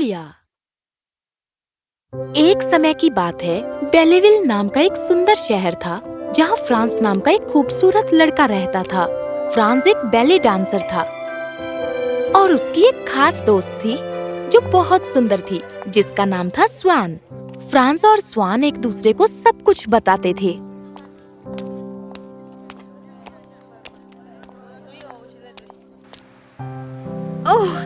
Julia. एक समय की बात है, बेलेविल नाम का एक सुंदर शहर था जहाँ फ्रांस नाम का एक खूबसूरत लड़का रहता था। फ्रांस एक बैले डांसर था और उसकी एक खास दोस्त थी जो बहुत सुंदर थी, जिसका नाम था स्वान। फ्रांस और स्वान एक दूसरे को सब कुछ बताते थे। ओह,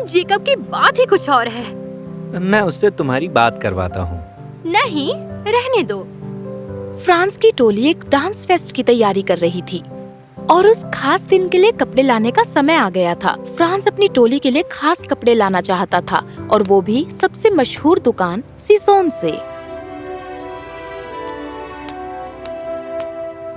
जेकब की बात ही कुछ और है। मैं उससे तुम्हारी बात करवाता हूँ। नहीं, रहने दो। फ्रांस की टोली एक डांस फेस्ट की तैयारी कर रही थी और उस खास दिन के लिए कपड़े लाने का समय आ गया था। फ्रांस अपनी टोली के लिए खास कपड़े लाना चाहता था और वो भी सबसे मशहूर दुकान सीजोन से।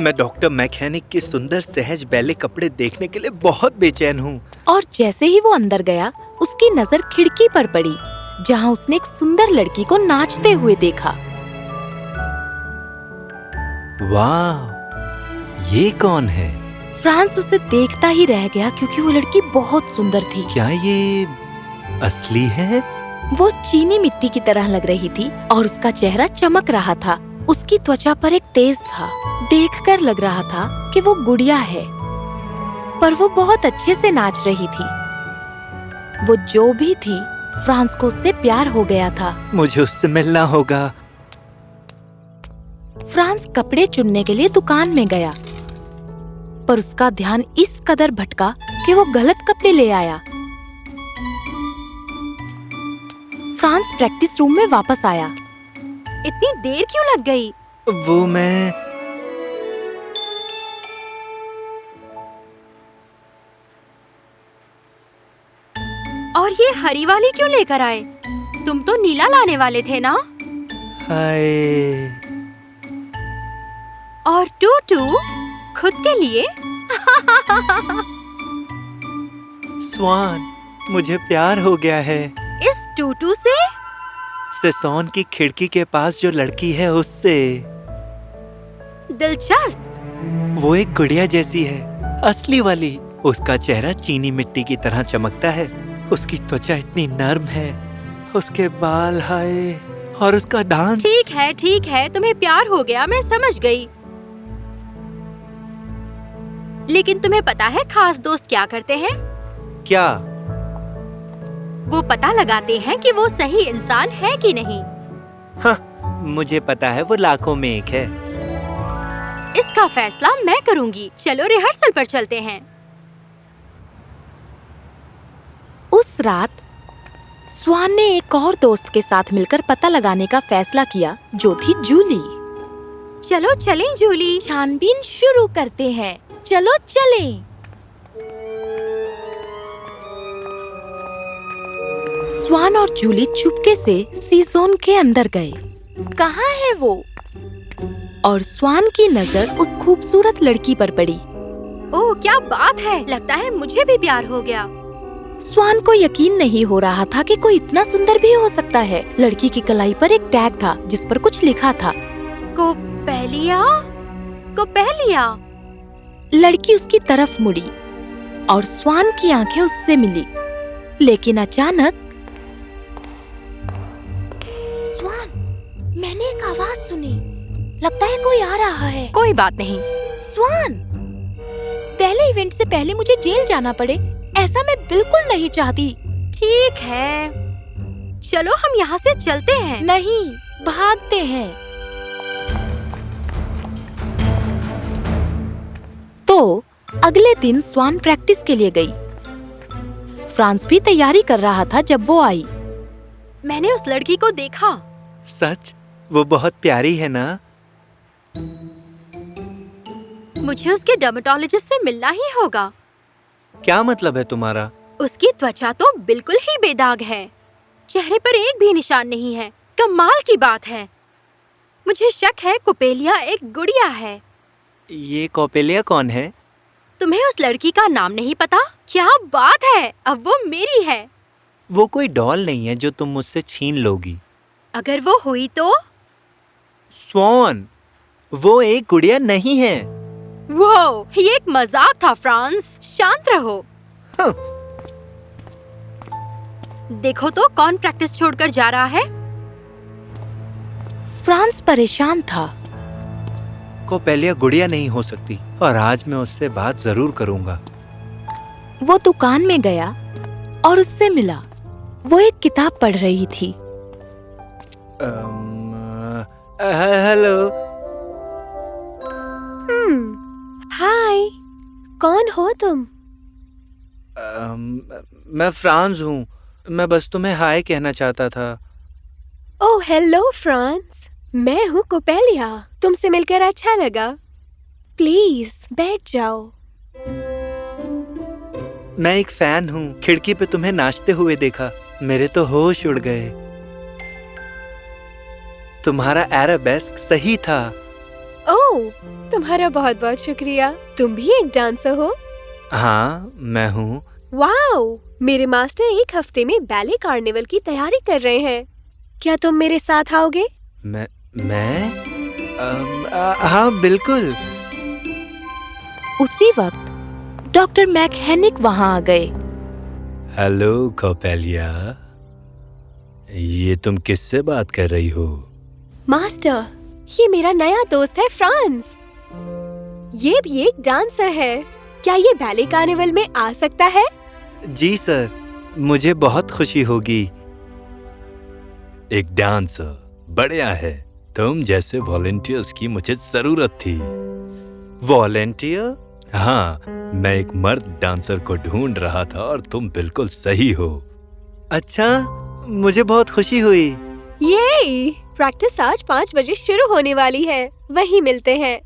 मैं डॉक्टर मैकेनिक के सुंदर सहज बैले कपड़े देखने के लिए बहुत बेचैन हूँ। और जैसे ही वो अंदर गया, उसकी नजर खिड़की पर पड़ी जहाँ उसने एक सुंदर लड़की को नाचते हुए देखा। वाह, ये कौन है? फ्रांस उसे देखता ही रह गया क्योंकि वो लड़की बहुत सुंदर थी। क्या ये असली है? वो चीनी मिट्टी की तरह लग रही थी और उसका चेहरा चमक रहा था। उसकी त्वचा पर एक तेज था। देखकर लग रहा था कि वो गुड़िया है, पर वो बहुत अच्छे से नाच रही थी। वो जो भी थी, फ्रांस को उससे प्यार हो गया था। मुझे उससे मिलना होगा। फ्रांस कपड़े चुनने के लिए दुकान में गया, पर उसका ध्यान इस कदर भटका कि वो गलत कपड़े ले आया। फ्रांस प्रैक्टिस रूम में वापस आया। इतनी देर क्यों लग गई? वो मैं और ये हरी वाली क्यों लेकर आए? तुम तो नीला लाने वाले थे ना? हाय। और टूटू खुद के लिए? स्वान, मुझे प्यार हो गया है। इस टूटू से? सेसोन की खिड़की के पास जो लड़की है उससे। दिलचस्प। वो एक गुड़िया जैसी है, असली वाली। उसका चेहरा चीनी मिट्टी की तरह चमकता है। उसकी त्वचा इतनी नर्म है, उसके बाल, हाय, और उसका डांस। ठीक है, तुम्हें प्यार हो गया, मैं समझ गई। लेकिन तुम्हें पता है खास दोस्त क्या करते हैं? क्या? वो पता लगाते हैं कि वो सही इंसान है कि नहीं। हाँ, मुझे पता है, वो लाखों में एक है। इसका फैसला मैं करूंगी। चलो रिहर्सल पर चलते हैं। उस रात स्वान ने एक और दोस्त के साथ मिलकर पता लगाने का फैसला किया, जो थी जूली। चलो चलें जूली। छानबीन शुरू करते हैं। चलो चलें। स्वान और जूली चुपके से सीजोन के अंदर गए। कहाँ है वो? और स्वान की नजर उस खूबसूरत लड़की पर पड़ी। ओह, क्या बात है! लगता है मुझे भी प्यार हो गया। स्वान को यकीन नहीं हो रहा था कि कोई इतना सुंदर भी हो सकता है। लड़की की कलाई पर एक टैग था जिस पर कुछ लिखा था, कोपेलिया। कोपेलिया। लड़की उसकी तरफ मुड़ी और स्वान की आंखें उससे मिली। लेकिन अचानक स्वान, मैंने एक आवाज सुनी। लगता है कोई आ रहा है। कोई बात नहीं। स्वान, पहले इवेंट से पहले मुझे जेल जाना पड़े, ऐसा मैं बिल्कुल नहीं चाहती। ठीक है, चलो हम यहाँ से चलते हैं। नहीं, भागते हैं। तो अगले दिन स्वान प्रैक्टिस के लिए गई। फ्रांस भी तैयारी कर रहा था जब वो आई। मैंने उस लड़की को देखा। सच? वो बहुत प्यारी है ना? मुझे उसके डर्मेटोलॉजिस्ट से मिलना ही होगा। क्या मतलब है तुम्हारा? उसकी त्वचा तो बिल्कुल ही बेदाग है। चेहरे पर एक भी निशान नहीं है। कमाल की बात है। मुझे शक है कोपेलिया एक गुड़िया है। ये कोपेलिया कौन है? तुम्हें उस लड़की का नाम नहीं पता? क्या बात है, अब वो मेरी है। वो कोई डॉल नहीं है जो तुम मुझसे छीन लोगी। अगर वो हुई तो? स्वान, वो एक गुड़िया नहीं है। वो ये एक मजाक था फ्रांस, शांत रहो। हाँ। देखो तो कौन प्रैक्टिस छोड़कर जा रहा है। फ्रांस परेशान था। कोपेलिया गुड़िया नहीं हो सकती और आज मैं उससे बात जरूर करूंगा। वो दुकान में गया और उससे मिला। वो एक किताब पढ़ रही थी। हेलो। हाय, कौन हो तुम? मैं फ्रांस हूँ। मैं बस तुम्हें हाय कहना चाहता था। ओह हेलो फ्रांस, मैं हूँ कोपेलिया। तुमसे मिलकर अच्छा लगा। प्लीज बैठ जाओ। मैं एक फैन हूँ। खिड़की पे तुम्हें नाचते हुए देखा, मेरे तो होश उड़ गए। तुम्हारा एराबेस्क सही था। ओह, तुम्हारा बहुत बहुत शुक्रिया। तुम भी एक डांसर हो? हाँ, मैं हूँ। वाओ, मेरे मास्टर एक हफ्ते में बैले कार्निवल की तैयारी कर रहे हैं। क्या तुम मेरे साथ आओगे? मैं हाँ बिल्कुल। उसी वक्त डॉक्टर मैकहेनिक वहाँ आ गए। हेलो कोपेलिया, ये तुम किससे बात कर रही हो? मास्टर, ये मेरा नया दोस्त है फ्रांस। ये भी एक डांसर है। क्या ये बैले कार्निवल में आ सकता है? जी सर, मुझे बहुत खुशी होगी। एक डांसर बढ़िया है। तुम जैसे वॉलंटियर्स की मुझे जरूरत थी। वॉलंटियर? हाँ, मैं एक मर्द डांसर को ढूंढ रहा था और तुम बिल्कुल सही हो। अच्छा, मुझे बहुत खुशी हुई। ये प्रैक्टिस आज 5 बजे शुरू होने वाली है। वहीं मिलते हैं।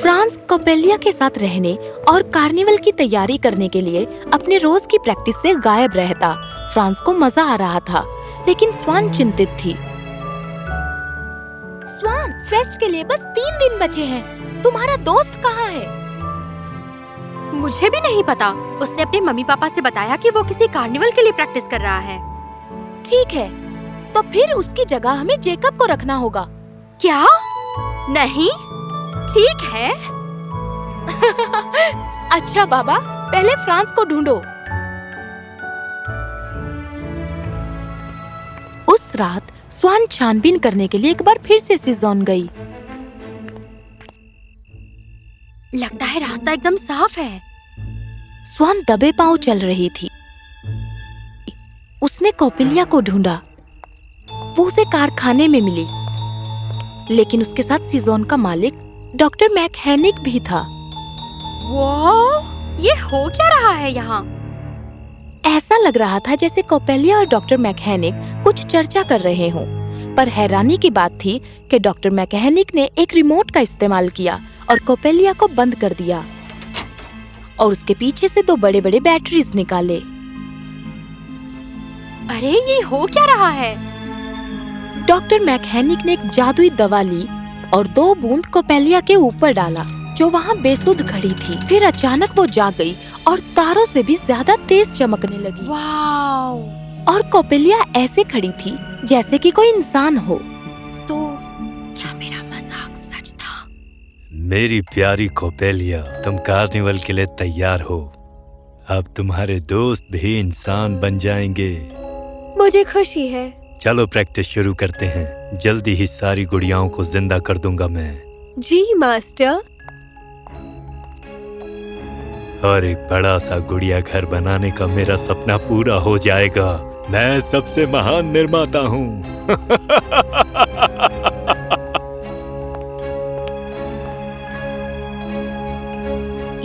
फ्रांस कोपेलिया के साथ रहने और कार्निवल की तैयारी करने के लिए अपने रोज की प्रैक्टिस से गायब रहता। फ्रांस को मजा आ रहा था, लेकिन स्वान चिंतित थी। स्वान, फेस्ट के लिए बस 3 दिन बचे हैं। तुम्हारा दोस्त कहाँ है? मुझे भी नहीं पता। उसने अपने मम्मी पापा से बताया कि वो किसी कार्निवल के लिए प्रैक्टिस कर रहा है। ठीक है, तो फिर उसकी जगह हमें जेकब को रखना होगा। क्या? नहीं, ठीक है। अच्छा बाबा, पहले फ्रांस को ढूंढो। उस रात स्वान छानबीन करने के लिए एक बार फिर से सीजन गई। लगता है रास्ता एकदम साफ है। स्वान दबे पांव चल रही थी। उसने कोपेलिया को ढूंढा। वो उसे कारखाने में मिली, लेकिन उसके साथ सीजन का मालिक डॉक्टर मैकहेनिक भी था। वाह, ये हो क्या रहा है यहाँ? ऐसा लग रहा था जैसे कोपेलिया और डॉक्टर मैकहेनिक कुछ चर्चा कर रहे हों। पर हैरानी की बात थी कि डॉक्टर मैकहेनिक ने एक रिमोट का इस्तेमाल किया और कोपेलिया को बंद कर दिया और उसके पीछे से 2 बड़े-बड़े बैटरीज निकाले। अरे, ये हो क्या रहा है? डॉक्टर मैकहेनिक ने एक जादुई दवा ली और 2 बूंद कोपेलिया के ऊपर डाला, जो वहाँ बेसुध खड़ी थी। फिर अचानक वो जाग गई और तारों से भी ज्यादा तेज चमकने लगी। वाओ! और कोपेलिया ऐसे खड़ी थी जैसे कि कोई इंसान हो। तो क्या मेरा मजाक सच था? मेरी प्यारी कोपेलिया, तुम कार्निवल के लिए तैयार हो। अब तुम्हारे दोस्त भी इंसान बन जाएंगे। मुझे खुशी है। चलो प्रैक्टिस शुरू करते हैं। जल्दी ही सारी गुड़ियाओं को जिंदा कर दूंगा मैं। जी मास्टर। और एक बड़ा सा गुड़िया घर बनाने का मेरा सपना पूरा हो जाएगा। मैं सबसे महान निर्माता हूँ।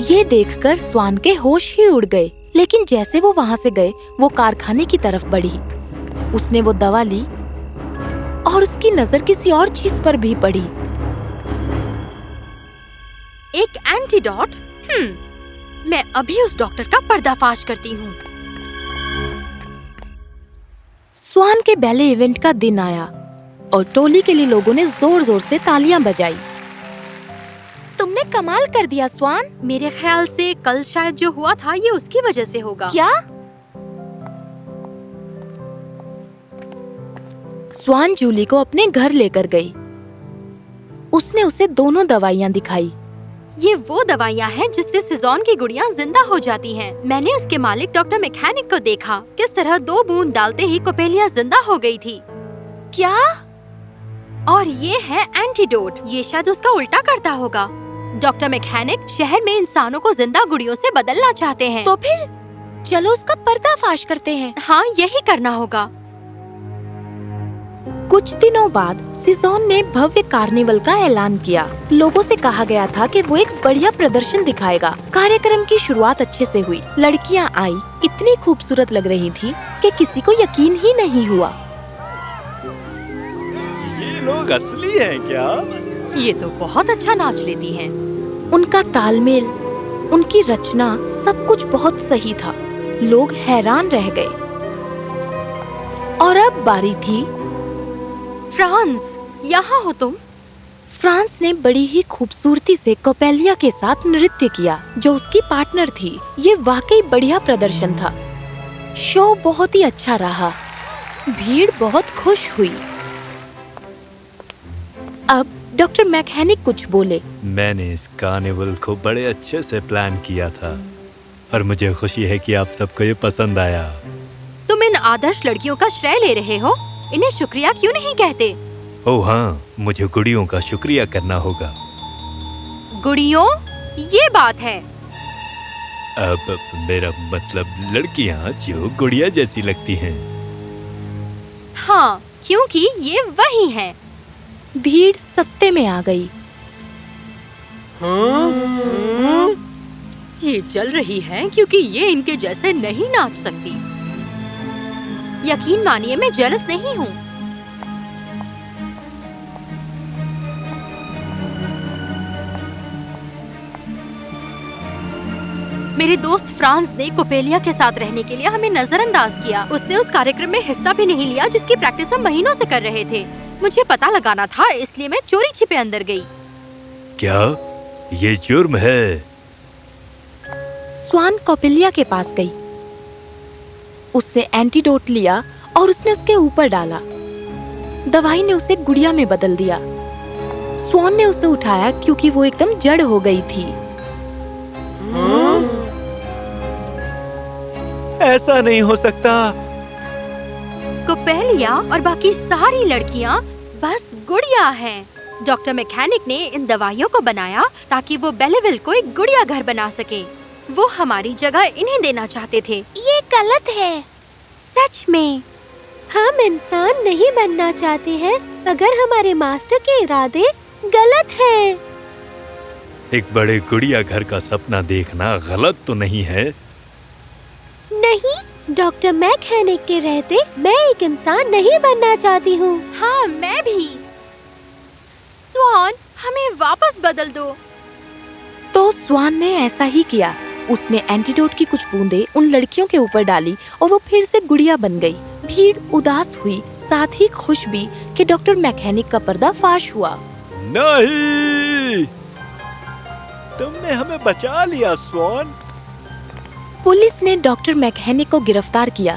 ये देखकर स्वान के होश ही उड़ गए। लेकिन जैसे वो वहाँ से गए, वो कारखाने की तरफ बढ़ी। उसने वो दवा ली और उसकी नजर किसी और चीज पर भी पड़ी। एक एंटीडोट? मैं अभी उस डॉक्टर का पर्दाफाश करती हूँ। स्वान के बैले इवेंट का दिन आया और टोली के लिए लोगों ने जोर जोर से तालियां बजाई। तुमने कमाल कर दिया स्वान। मेरे ख्याल से कल शायद जो हुआ था ये उसकी वजह से होगा। क्या? स्वान जूली को अपने घर लेकर गई। उसने उसे दोनों दवाइयां दिखाई ये वो दवाइयाँ हैं जिससे सिजोन की गुड़ियाँ जिंदा हो जाती हैं। मैंने उसके मालिक डॉक्टर मैकेनिक को देखा किस तरह 2 बूंद डालते ही कोपेलिया जिंदा हो गई थी। क्या? और ये है एंटीडोट। ये शायद उसका उल्टा करता होगा। डॉक्टर मैकेनिक शहर में इंसानों को जिंदा गुड़ियों से बदलना चाहते हैं। तो फिर चलो उसका पर्दाफाश करते हैं। हाँ, यही करना होगा। कुछ दिनों बाद सिजोन ने भव्य कार्निवल का ऐलान किया। लोगों से कहा गया था कि वो एक बढ़िया प्रदर्शन दिखाएगा। कार्यक्रम की शुरुआत अच्छे से हुई। लड़कियां आई, इतनी खूबसूरत लग रही थी कि किसी को यकीन ही नहीं हुआ। ये लोग असली हैं क्या? ये तो बहुत अच्छा नाच लेती हैं। उनका तालमेल, उनकी रचना, सब कुछ बहुत सही था। लोग हैरान रह गए। और अब बारी थी फ्रांस, यहाँ हो तुम? फ्रांस ने बड़ी ही खूबसूरती से कोपेलिया के साथ नृत्य किया, जो उसकी पार्टनर थी। ये वाकई बढ़िया प्रदर्शन था। शो बहुत ही अच्छा रहा। भीड़ बहुत खुश हुई। अब डॉक्टर मैकेनिक कुछ बोले। मैंने इस कार्निवल को बड़े अच्छे से प्लान किया था और मुझे खुशी है कि आप सबको ये पसंद आया। तुम इन आदर्श लड़कियों का श्रेय ले रहे हो। इन्हें शुक्रिया क्यों नहीं कहते? ओह हाँ, मुझे गुड़ियों का शुक्रिया करना होगा। गुड़ियों? ये बात है। अब मेरा मतलब लड़कियाँ जो गुड़िया जैसी लगती हैं। हाँ, क्योंकि ये वही हैं। भीड़ सत्ते में आ गई। ये जल रही है क्योंकि ये इनके जैसे नहीं नाच सकती। यकीन मानिए, मैं जेलस नहीं हूँ। मेरे दोस्त फ्रांस ने कोपेलिया के साथ रहने के लिए हमें नजरअंदाज किया। उसने उस कार्यक्रम में हिस्सा भी नहीं लिया जिसकी प्रैक्टिस हम महीनों से कर रहे थे। मुझे पता लगाना था, इसलिए मैं चोरी छिपे अंदर गई। क्या ये जुर्म है? स्वान कोपेलिया के पास गई। उसने एंटीडोट लिया और उसने उसके ऊपर डाला। दवाई ने उसे गुड़िया में बदल दिया। स्वान ने उसे उठाया क्योंकि वो एकदम जड़ हो गई थी। ऐसा नहीं हो सकता। कोपेलिया और बाकी सारी लड़कियां बस गुड़िया हैं। डॉक्टर मैकेनिक ने इन दवाइयों को बनाया ताकि वो बेलेविल को एक गुड़िया घर बना सके। वो हमारी जगह इन्हें देना चाहते थे। ये गलत है। सच में हम इंसान नहीं बनना चाहते हैं अगर हमारे मास्टर के इरादे गलत हैं। एक बड़े गुड़िया घर का सपना देखना गलत तो नहीं है? नहीं, डॉक्टर मैकेनिक के रहते मैं एक इंसान नहीं बनना चाहती हूँ। हाँ, मैं भी। स्वान, हमें वापस बदल दो। तो स्वान ने ऐसा ही किया। उसने एंटीडोट की कुछ बूंदें उन लड़कियों के ऊपर डाली और वो फिर से गुड़िया बन गई। भीड़ उदास हुई, साथ ही खुश भी कि डॉक्टर मैकेनिक का पर्दाफाश हुआ। नहीं, तुमने हमें बचा लिया स्वान। पुलिस ने डॉक्टर मैकेनिक को गिरफ्तार किया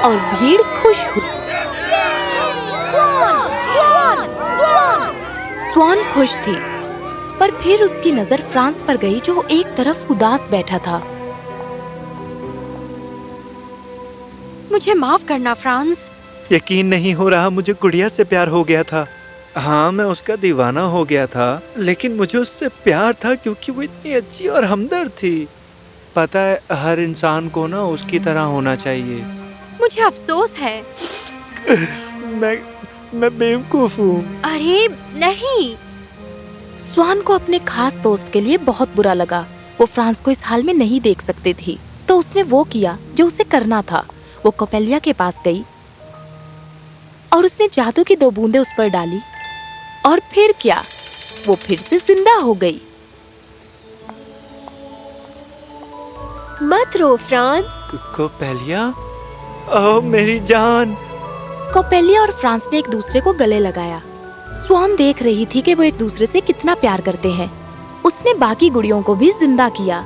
और भीड़ खुश हुई। स्वान खुश थी, पर फिर उसकी नजर फ्रांस पर गई जो एक तरफ उदास बैठा था। मुझे माफ करना फ्रांस। यकीन नहीं हो रहा, मुझे गुड़िया से प्यार हो गया था। हाँ, मैं उसका दीवाना हो गया था, लेकिन मुझे उससे प्यार था क्योंकि वो इतनी अच्छी और हमदर्द थी। पता है, हर इंसान को ना उसकी तरह होना चाहिए। मुझे अफसोस है। मैं बेवकूफ हूँ। अरे नहीं। स्वान को अपने खास दोस्त के लिए बहुत बुरा लगा। वो फ्रांस को इस हाल में नहीं देख सकती थी, तो उसने वो किया जो उसे करना था। वो कोपेलिया के पास गई और उसने जादू की 2 बूंदें उस पर डाली और फिर क्या, वो फिर से जिंदा हो गई। मत रो फ्रांस। कोपेलिया, ओह मेरी जान। कोपेलिया और फ्रांस ने एक दूसरे को गले लगाया। स्वान देख रही थी कि वो एक दूसरे से कितना प्यार करते हैं। उसने बाकी गुड़ियों को भी जिंदा किया।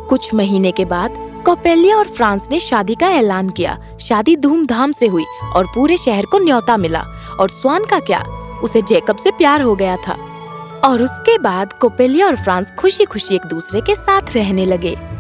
कुछ महीने के बाद कोपेलिया और फ्रांस ने शादी का ऐलान किया। शादी धूमधाम से हुई और पूरे शहर को न्योता मिला और स्वान का क्या, उसे जेकब से प्यार हो गया था। और उसके बाद कोपेलिया और फ्रांस खुशी खुशी एक दूसरे के साथ रहने लगे।